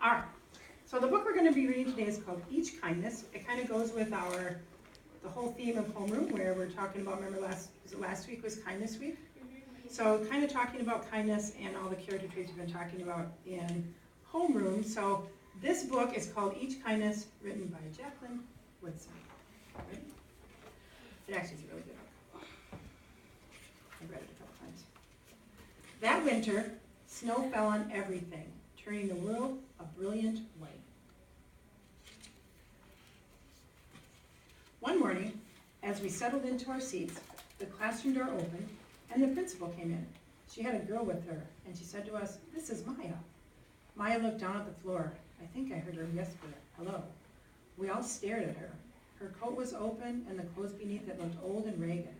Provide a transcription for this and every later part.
All right, so the book we're going to be reading today is called Each Kindness. It kind of goes with the whole theme of homeroom, where we're talking about, remember last week was Kindness Week? So kind of talking about kindness and all the character traits we've been talking about in homeroom. So this book is called Each Kindness, written by Jacqueline Woodson. Right? It actually is a really good book. I've read it a couple times. That winter, snow fell on everything, turning the world a brilliant white. One morning, as we settled into our seats, the classroom door opened and the principal came in. She had a girl with her, and she said to us, "This is Maya." Maya looked down at the floor. I think I heard her whisper, "Hello." We all stared at her. Her coat was open, and the clothes beneath it looked old and ragged.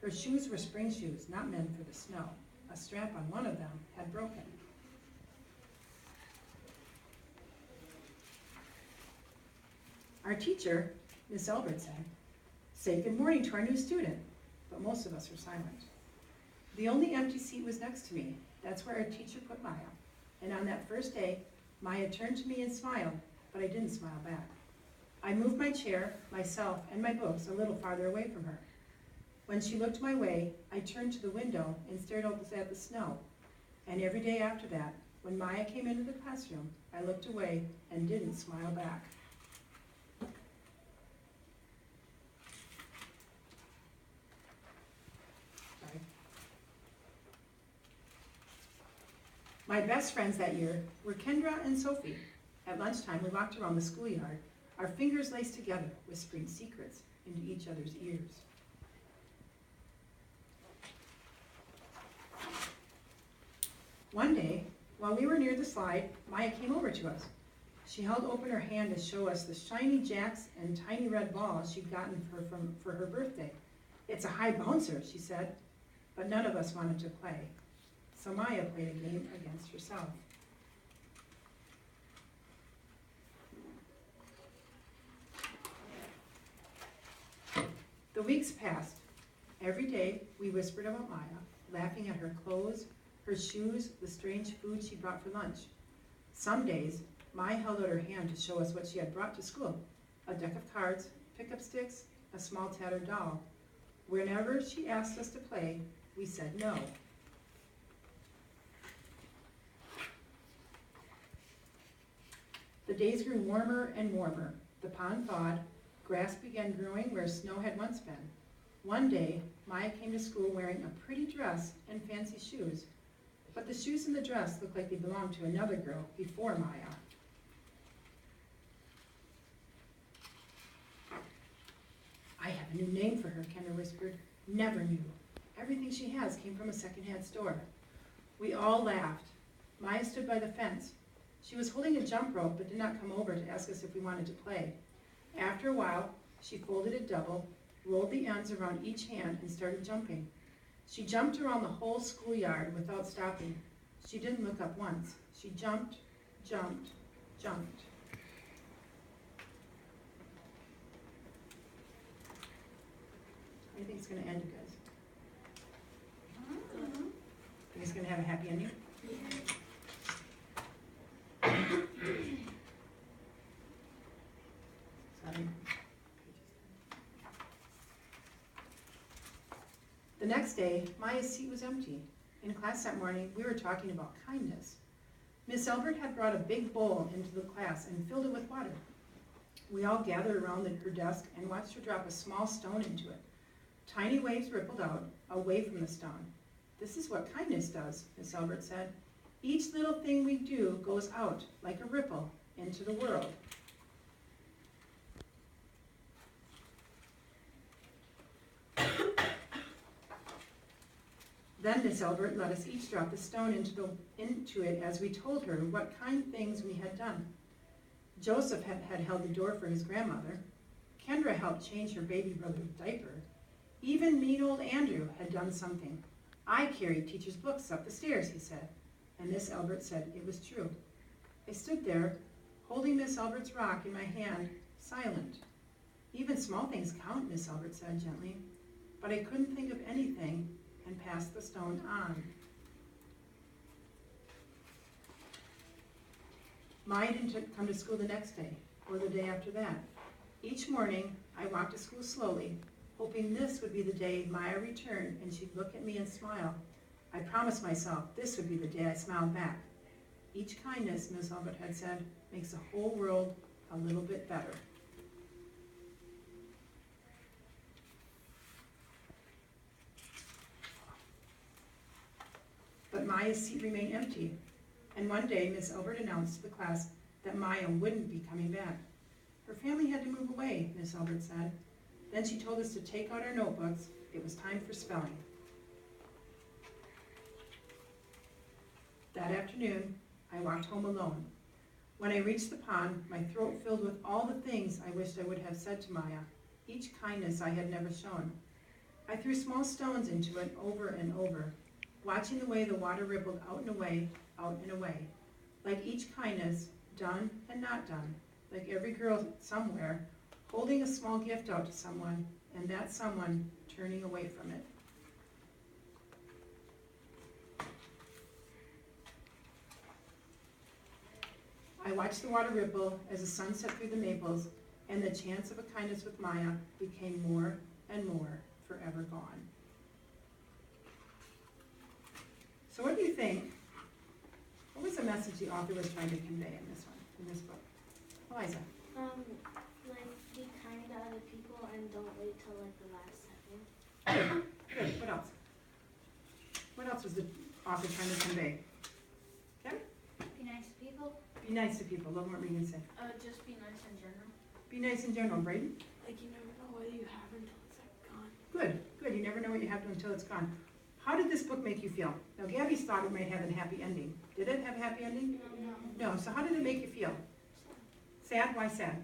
Her shoes were spring shoes, not meant for the snow. A strap on one of them had broken. Our teacher, Miss Albert, said, "Say good morning to our new student," but most of us were silent. The only empty seat was next to me. That's where our teacher put Maya. And on that first day, Maya turned to me and smiled, but I didn't smile back. I moved my chair, myself, and my books a little farther away from her. When she looked my way, I turned to the window and stared out at the snow. And every day after that, when Maya came into the classroom, I looked away and didn't smile back. Sorry. My best friends that year were Kendra and Sophie. At lunchtime, we walked around the schoolyard, our fingers laced together, whispering secrets into each other's ears. One day, while we were near the slide, Maya came over to us. She held open her hand to show us the shiny jacks and tiny red balls she'd gotten for her birthday. "It's a high bouncer," she said, but none of us wanted to play. So Maya played a game against herself. The weeks passed. Every day we whispered about Maya, laughing at her clothes, her shoes, the strange food she brought for lunch. Some days, Maya held out her hand to show us what she had brought to school: a deck of cards, pickup sticks, a small tattered doll. Whenever she asked us to play, we said no. The days grew warmer and warmer. The pond thawed. Grass began growing where snow had once been. One day, Maya came to school wearing a pretty dress and fancy shoes. But the shoes and the dress looked like they belonged to another girl before Maya. "I have a new name for her," Kendra whispered. "Never knew. Everything she has came from a secondhand store." We all laughed. Maya stood by the fence. She was holding a jump rope but did not come over to ask us if we wanted to play. After a while, she folded it double, rolled the ends around each hand, and started jumping. She jumped around the whole schoolyard without stopping. She didn't look up once. She jumped, jumped, jumped. How do you think it's going to end, you guys? Think it's going to have a happy ending? Sorry. The next day, Maya's seat was empty. In class that morning, we were talking about kindness. Miss Albert had brought a big bowl into the class and filled it with water. We all gathered around her desk and watched her drop a small stone into it. Tiny waves rippled out, away from the stone. "This is what kindness does," Miss Albert said. "Each little thing we do goes out, like a ripple, into the world." Then Miss Albert let us each drop a stone into it as we told her what kind things we had done. Joseph had held the door for his grandmother. Kendra helped change her baby brother's diaper. Even mean old Andrew had done something. "I carried teacher's books up the stairs," he said. And Miss Albert said it was true. I stood there, holding Miss Albert's rock in my hand, silent. "Even small things count," Miss Albert said gently. But I couldn't think of anything and passed the stone on. Maya didn't come to school the next day or the day after that. Each morning, I walked to school slowly, hoping this would be the day Maya returned and she'd look at me and smile. I promised myself this would be the day I smiled back. Each kindness, Miss Albert had said, makes the whole world a little bit better. But Maya's seat remained empty, and one day Miss Albert announced to the class that Maya wouldn't be coming back. Her family had to move away, Miss Albert said. Then she told us to take out our notebooks. It was time for spelling. That afternoon, I walked home alone. When I reached the pond, my throat filled with all the things I wished I would have said to Maya, each kindness I had never shown. I threw small stones into it over and over, watching the way the water rippled out and away, like each kindness, done and not done, like every girl somewhere, holding a small gift out to someone, and that someone turning away from it. I watched the water ripple as the sun set through the maples, and the chance of a kindness with Maya became more and more forever gone. So what do you think? What was the message the author was trying to convey in this book? Eliza? Like, be kind to other people and don't wait till like the last second. Good. What else? What else was the author trying to convey? Kim? Be nice to people. Be nice to people. What more were you going to say? Just be nice in general. Be nice in general. Braden? Like, you never know what you have until it's like gone. Good. Good. You never know what you have until it's gone. How did this book make you feel? Now, Gabby's thought it might have a happy ending. Did it have a happy ending? No. So how did it make you feel? Sad? Why sad?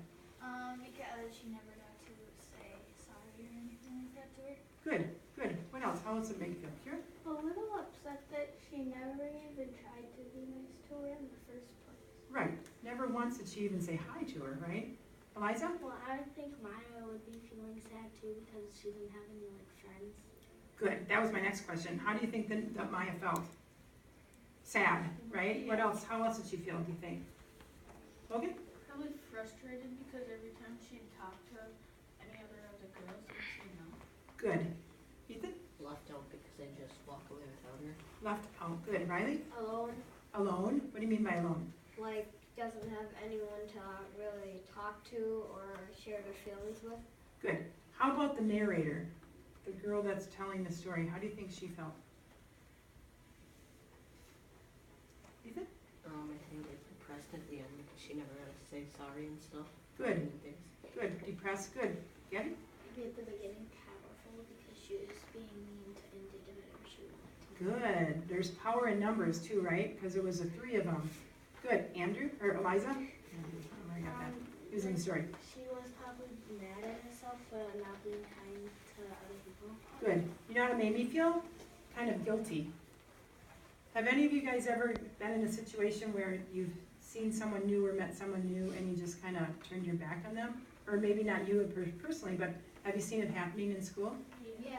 Because she never got to say sorry or anything like that to her. Good. Good. What else? How else did it make you feel? Kira? A little upset that she never even tried to be nice to her in the first place. Right. Never once did she even say hi to her, right? Eliza? Well, I think Maya would be feeling sad too because she didn't have any like friends. Good. That was my next question. How do you think that Maya felt? Sad, right? What else? How else did she feel, do you think? Logan? Probably frustrated because every time she'd talk to any other of the girls, she'd say no. Good. Ethan? Left out because they just walk away without her. Left out. Good. Riley? Alone, Alone? What do you mean by alone? like doesn't have anyone to really talk to or share their feelings with. Good. How about the narrator? The girl that's telling the story. How do you think she felt? Ethan? I think like depressed at the end because she never got to say sorry and stuff. Good. And things. Good. Depressed. Good. Gabby? Maybe at the beginning powerful because she was being mean to Indy whenever she wanted to. Good. There's power in numbers too, right? Because there was 3 of them. Good. Andrew? Or Eliza? Andrew. Oh, I got that. Who's in the story? She was probably mad at herself for not being kind to other people. Good. You know what it made me feel? Kind of guilty. Have any of you guys ever been in a situation where you've seen someone new or met someone new and you just kind of turned your back on them? Or maybe not you personally, but have you seen it happening in school? Yeah.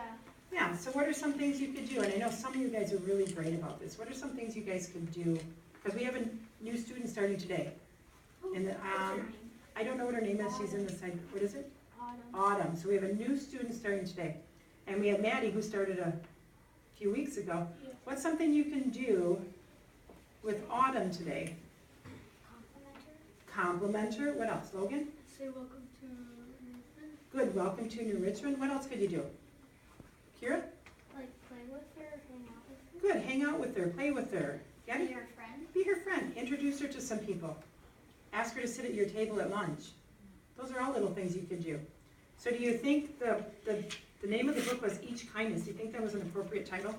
Yeah, so what are some things you could do? And I know some of you guys are really great about this. What are some things you guys could do? Because we have a new student starting today. And I don't know what her name is. She's in the side. What is it? Autumn. So we have a new student starting today. And we have Maddie who started a few weeks ago. What's something you can do with Autumn today? Compliment her. What else? Logan? Say welcome to Richmond. Good. Welcome to New Richmond. What else could you do? Kira? Like play with her, hang out with her. Good. Hang out with her. Play with her. Gabby? Be her friend. Be her friend. Introduce her to some people. Ask her to sit at your table at lunch. Those are all little things you could do. So do you think the name of the book was Each Kindness? Do you think that was an appropriate title?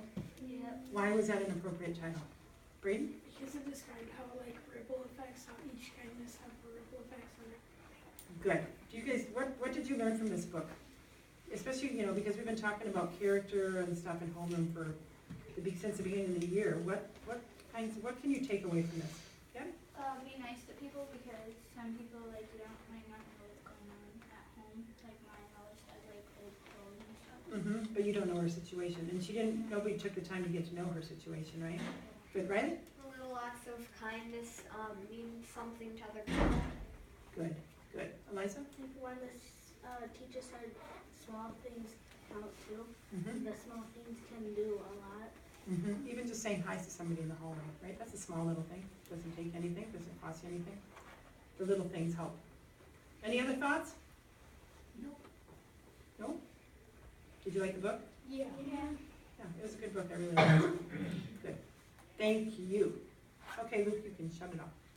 Yeah. Why was that an appropriate title? Braden? Because it described how, like, ripple effects, how each kindness have ripple effects on it. Good. Do you guys, what did you learn from this book? Especially, you know, because we've been talking about character and stuff in homeroom since the beginning of the year. What can you take away from this? Yeah? Be nice to people because some people might not know what's going on at home. Like mine always has like old clothes and stuff. But you don't know her situation, and nobody took the time to get to know her situation, right? Good, Riley? A little acts of kindness mean something to other people. Good, good. Eliza? Like when the teacher said small things count too. Mm-hmm. The small things can do a lot. Mm-hmm. Even just saying hi to somebody in the hallway, right? That's a small little thing. Doesn't take anything, doesn't cost you anything. The little things help. Any other thoughts? Nope. No? Did you like the book? Yeah. Yeah, it was a good book. I really liked it. Good. Thank you. Okay, Luke, you can shut it off.